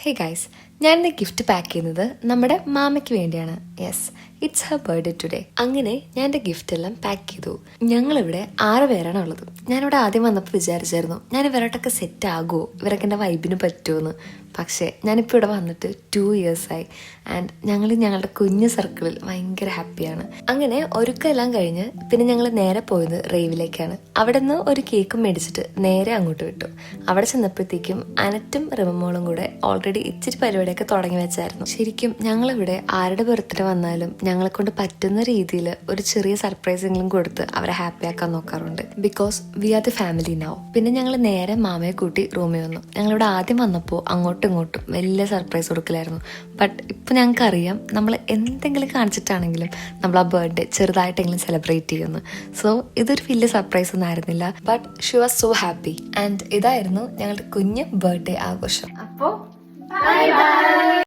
Hey guys, ഞാനിന്ന് gift pack ചെയ്യുന്നത് നമ്മുടെ മാമയ്ക്ക് വേണ്ടിയാണ്. Yes, it's Har birthday today. അങ്ങനെ ഞാൻ എൻ്റെ ഗിഫ്റ്റ് എല്ലാം പാക്ക് ചെയ്തു. ഞങ്ങളിവിടെ 6 പേരാണ് ഉള്ളത്. ഞാനിവിടെ ആദ്യം വന്നപ്പോൾ വിചാരിച്ചായിരുന്നു ഞാൻ ഇവരോട്ടൊക്കെ സെറ്റ് ആകുമോ, ഇവരൊക്കെ എൻ്റെ വൈബിന് പറ്റുമോയെന്ന്. പക്ഷേ ഞാനിപ്പോൾ ഇവിടെ വന്നിട്ട് 2 ഇയേഴ്സായി ആൻഡ് ഞങ്ങളുടെ കുഞ്ഞു സർക്കിളിൽ ഭയങ്കര ഹാപ്പിയാണ്. അങ്ങനെ ഒരുക്കെല്ലാം കഴിഞ്ഞ് പിന്നെ ഞങ്ങൾ നേരെ പോയത് റേവിലേക്കാണ്. അവിടെ നിന്ന് ഒരു കേക്കും മേടിച്ചിട്ട് നേരെ അങ്ങോട്ട് വിട്ടു. അവിടെ ചെന്നപ്പോഴത്തേക്കും അനറ്റും റിമമോളും കൂടെ ഓൾറെഡി ഇച്ചിരി പരിപാടിയൊക്കെ തുടങ്ങി വെച്ചായിരുന്നു. ശരിക്കും ഞങ്ങളിവിടെ ആരുടെ ബർത്ത്ഡേ വന്നാലും ഞങ്ങളെ കൊണ്ട് പറ്റുന്ന രീതിയിൽ ഒരു ചെറിയ സർപ്രൈസ് എങ്കിലും കൊടുത്ത് അവരെ ഹാപ്പി ആക്കാൻ നോക്കാറുണ്ട്. Because we are the family now. പിന്നെ ഞങ്ങൾ നേരെ മാമയെ കൂട്ടി റൂമിൽ വന്നു. ഞങ്ങളിവിടെ ആദ്യം വന്നപ്പോൾ അങ്ങോട്ടും ഇങ്ങോട്ടും വലിയ സർപ്രൈസ് കൊടുക്കലായിരുന്നു. ബട്ട് ഇപ്പം ഞങ്ങൾക്കറിയാം നമ്മൾ എന്തെങ്കിലും കാണിച്ചിട്ടാണെങ്കിലും നമ്മൾ ആ ബർത്ത്ഡേ ചെറുതായിട്ടെങ്കിലും സെലിബ്രേറ്റ് ചെയ്യുന്നു. സോ ഇതൊരു വലിയ സർപ്രൈസ് ഒന്നും ആയിരുന്നില്ല, but she was so happy. And ഇതായിരുന്നു ഞങ്ങളുടെ കുഞ്ഞ് ബർത്ത്ഡേ ആഘോഷം. അപ്പോൾ